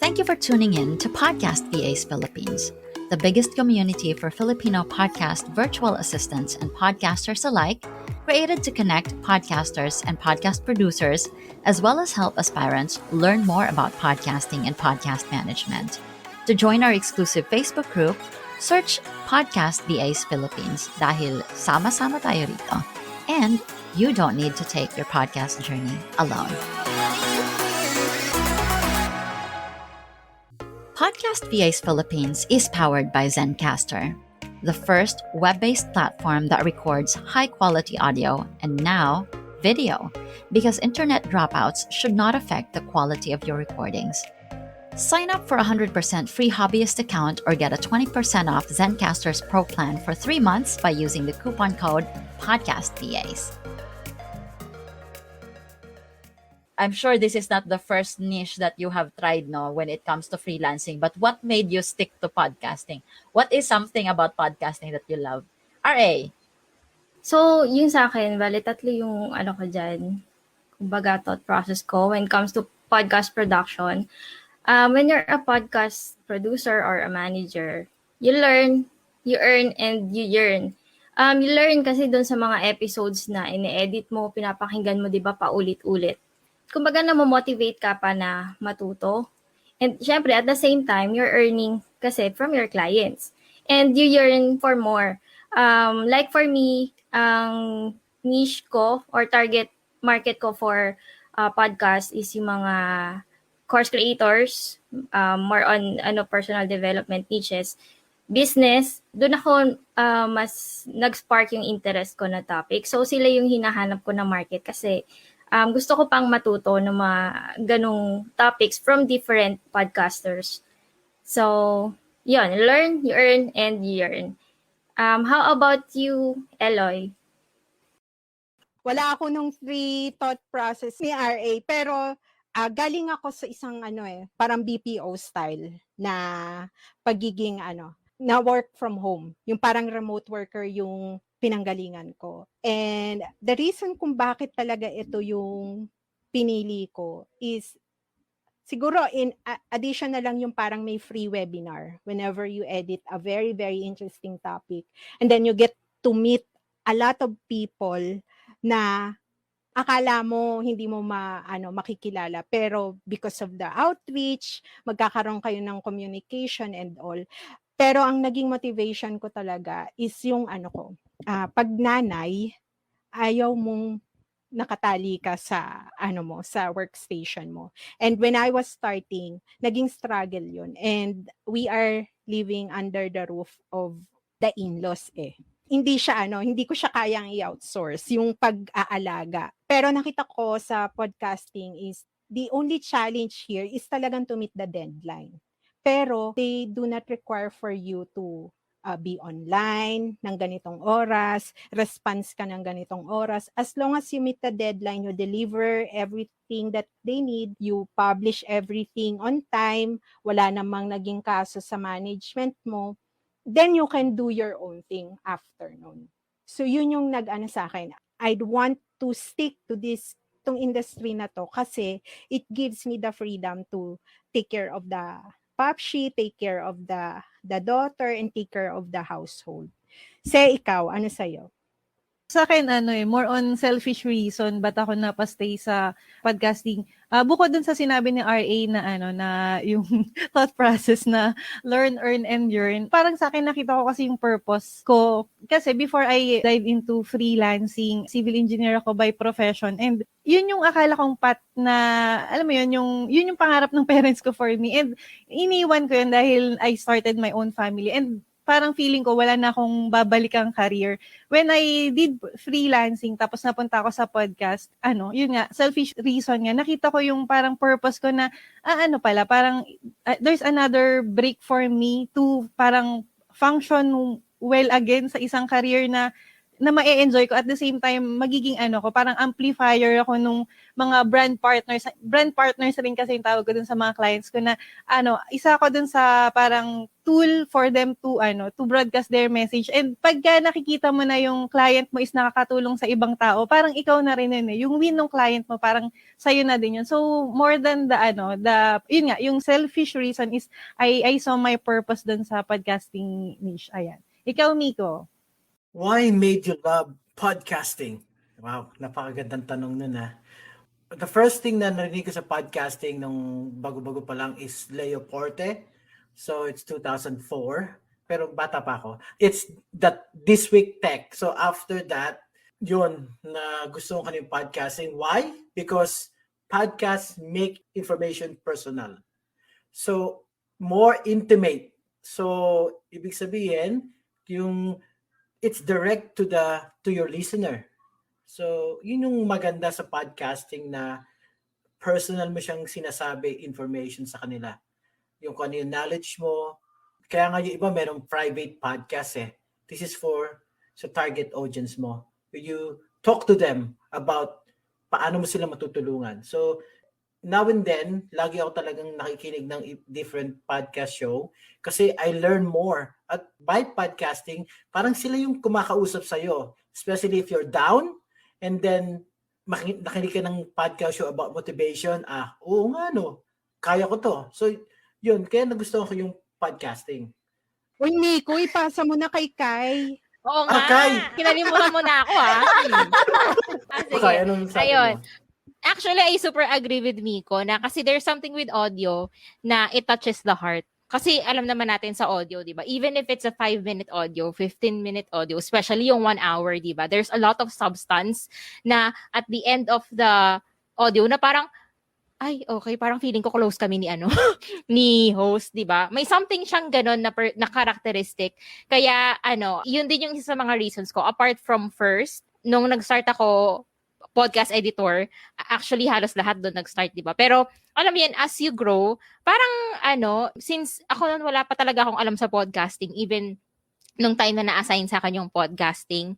Thank you for tuning in to Podcast VAs Philippines, the biggest community for Filipino podcast virtual assistants and podcasters alike, created to connect podcasters and podcast producers, as well as help aspirants learn more about podcasting and podcast management. To join our exclusive Facebook group, search Podcast VAs Philippines dahil sama-sama tayo rito. And you don't need to take your podcast journey alone. Podcast VAs Philippines is powered by Zencaster, the first web-based platform that records high-quality audio and now video, because internet dropouts should not affect the quality of your recordings. Sign up for a 100% free hobbyist account or get a 20% off Zencaster's Pro plan for 3 months by using the coupon code PODCASTVAs. I'm sure this is not the first niche that you have tried, no, when it comes to freelancing. But what made you stick to podcasting? What is something about podcasting that you love? RA. So, yung sa akin, bali tatlo yung ko dyan, kumbaga thought process ko when it comes to podcast production. When you're a podcast producer or a manager, you learn, you earn, and you yearn. You learn kasi doon sa mga episodes na ine-edit mo, pinapakinggan mo, di ba, paulit-ulit. Kumbaga na-motivate ka pa na matuto. And syempre, at the same time, you're earning kasi from your clients. And you yearn for more. Like for me, ang niche ko or target market ko for podcast is yung mga course creators, more on personal development niches. Business, doon ako mas nag-spark yung interest ko na topic. So sila yung hinahanap ko na market kasi gusto ko pang matuto ng mga ganong topics from different podcasters. So, yun, learn, you earn, and you earn. How about you, Eloy? Wala ako nung free thought process ni RA, pero galing ako sa isang parang BPO style na pagiging na work from home. Yung parang remote worker yung pinanggalingan ko. And the reason kung bakit talaga ito yung pinili ko is siguro in addition na lang yung parang may free webinar whenever you edit a very, very interesting topic. And then you get to meet a lot of people na akala mo hindi mo makikilala, pero because of the outreach, magkakaroon kayo ng communication and all. Pero ang naging motivation ko talaga is yung pag nanay, ayaw mong nakatali ka sa sa workstation mo. And when I was starting, naging struggle yun. And we are living under the roof of the in-laws Hindi ko siya kayang i-outsource yung pag-aalaga. Pero nakita ko sa podcasting is the only challenge here is talagang to meet the deadline. Pero they do not require for you to be online ng ganitong oras, response ka ng ganitong oras. As long as you meet the deadline, you deliver everything that they need, you publish everything on time, wala namang naging kaso sa management mo, then you can do your own thing after nun. So yun yung nag-ano sa akin. I'd want to stick to tong industry na to kasi it gives me the freedom to take care of the papshi, take care of the daughter, and take care of the household. Ikaw, ano sa'yo? Sa akin, more on selfish reason, ba't ako napastay sa podcasting. Bukod dun sa sinabi ni RA na na yung thought process na learn, earn, and yearn. Parang sa akin, nakita ko kasi yung purpose ko. Kasi before I dive into freelancing, civil engineer ako by profession. And yun yung akala kong path na, alam mo yun yung pangarap ng parents ko for me. And iniwan ko yun dahil I started my own family. And parang feeling ko wala na akong babalikang career. When I did freelancing, tapos napunta ako sa podcast, yun nga, selfish reason nga, nakita ko yung parang purpose ko na, parang there's another break for me to parang function well again sa isang career na na ma-enjoy ko, at the same time magiging ko, parang amplifier ako nung mga brand partners rin kasi yung tawag ko dun sa mga clients ko, na isa ako dun sa parang tool for them to broadcast their message. And pagka nakikita mo na yung client mo is nakakatulong sa ibang tao, parang ikaw na rin yun, yung win ng client mo parang sa'yo na din yun. So more than yun nga, yung selfish reason is I saw my purpose dun sa podcasting niche. Ayan. Ikaw, Miko? Why made you love podcasting? Wow, napakagandang tanong nun ah. The first thing na narinig ko sa podcasting nung bago-bago pa lang is Leo Porte. So it's 2004. Pero bata pa ako. It's This Week Tech. So after that, yun, na gusto ko yung podcasting. Why? Because podcasts make information personal. So more intimate. So ibig sabihin, it's direct to your listener. So, yun yung maganda sa podcasting, na personal mo siyang sinasabi information sa kanila. Yung kung ano yung knowledge mo. Kaya nga yung iba merong private podcast eh. This is sa target audience mo. You talk to them about paano mo sila matutulungan. So, now and then, lagi ako talagang nakikinig ng different podcast show kasi I learn more. At by podcasting, parang sila yung kumakausap sa'yo. Especially if you're down, and then nakinig ka ng podcast show about motivation. Oo nga no, kaya ko to. So, yun, kaya nagustuhan ko yung podcasting. Uy, Miko, ipasa mo na kay Kai. Oo nga, Kai. kinalimutan mo na ako sige. Okay, anong sabi Ayun. mo? Actually, I super agree with Miko na kasi there's something with audio na it touches the heart. Kasi alam naman natin sa audio, di ba? Even if it's a 5-minute audio, 15-minute audio, especially yung 1 hour, di ba? There's a lot of substance na at the end of the audio na parang, ay, okay, parang feeling ko close kami ni ni host, di ba? May something siyang ganon na characteristic. Kaya, yun din yung isa sa mga reasons ko. Apart from first, nung nag-start ako podcast editor, actually halos lahat doon nag-start, di ba? Pero alam mo yan, as you grow, parang since ako noon wala pa talaga akong alam sa podcasting, even nung time na na-assign sa akin yung podcasting,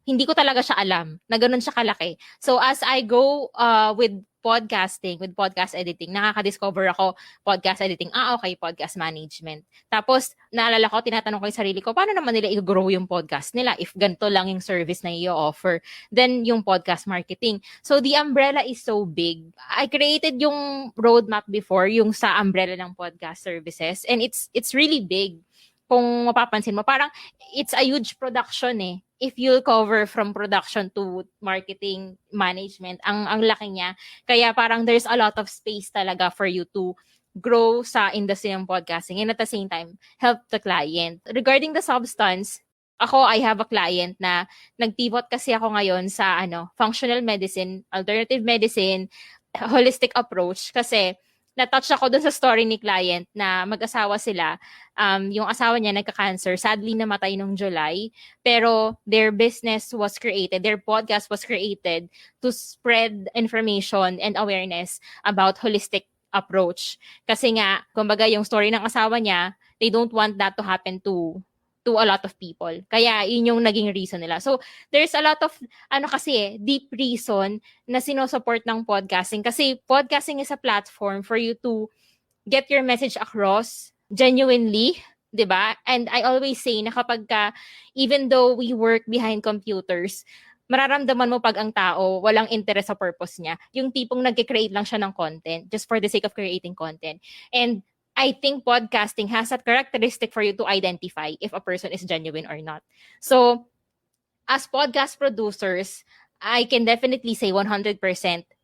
hindi ko talaga siya alam na ganun siya kalaki. So as I go with podcasting, with podcast editing, nakaka-discover ako podcast editing. Okay, podcast management. Tapos, naalala ko, tinatanong ko yung sarili ko, paano naman nila i-grow yung podcast nila if ganito lang yung service na i-offer? Then, yung podcast marketing. So, the umbrella is so big. I created yung roadmap before, yung sa umbrella ng podcast services. And it's really big. Kung mapapansin mo, parang it's a huge production eh. If you'll cover from production to marketing management, ang laki niya. Kaya parang there's a lot of space talaga for you to grow sa industry ng podcasting and at the same time, help the client. Regarding the substance, I have a client na nag-pivot kasi ako ngayon sa functional medicine, alternative medicine, holistic approach kasi na-touch ako dun sa story ni client na mag-asawa sila. Yung asawa niya nagka-cancer. Sadly, namatay nung July. Pero their business was created, their podcast was created to spread information and awareness about holistic approach. Kasi nga, kumbaga yung story ng asawa niya, they don't want that to happen to a lot of people. Kaya yun yung naging reason nila. So, there's a lot of, deep reason na sinusupport ng podcasting. Kasi podcasting is a platform for you to get your message across genuinely, di ba? And I always say na kapag even though we work behind computers, mararamdaman mo pag ang tao walang interest sa purpose niya. Yung tipong nag-create lang siya ng content just for the sake of creating content. And I think podcasting has that characteristic for you to identify if a person is genuine or not. So, as podcast producers, I can definitely say 100%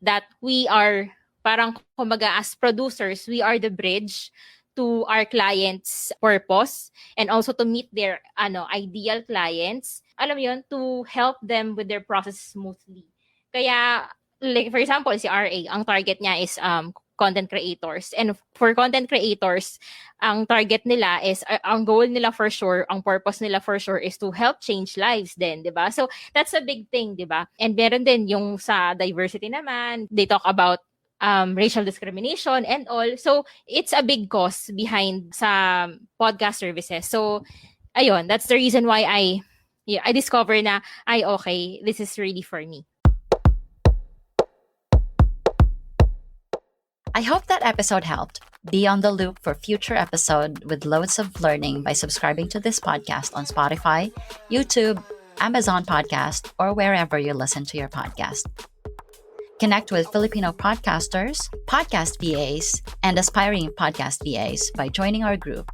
that we are, parang kumbaga as producers, we are the bridge to our clients' purpose and also to meet their ideal clients. Alam mo yun, to help them with their process smoothly. Kaya, like for example, si RA, ang target niya is content creators. And for content creators, ang target nila is, ang goal nila for sure, ang purpose nila for sure is to help change lives din, di ba? So, that's a big thing, di ba? And meron din yung sa diversity naman, they talk about racial discrimination and all. So, it's a big cause behind sa podcast services. So, ayun, that's the reason why I yeah, I discover na, ay, okay, this is really for me. I hope that episode helped. Be on the loop for future episode with loads of learning by subscribing to this podcast on Spotify, YouTube, Amazon Podcast, or wherever you listen to your podcast. Connect with Filipino podcasters, podcast VAs, and aspiring podcast VAs by joining our group.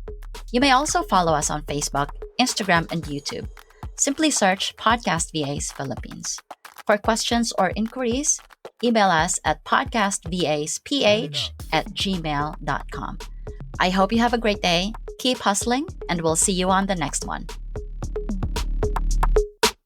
You may also follow us on Facebook, Instagram, and YouTube. Simply search Podcast VAs Philippines. For questions or inquiries, email us at podcastvasph@gmail.com. I hope you have a great day, keep hustling, and we'll see you on the next one.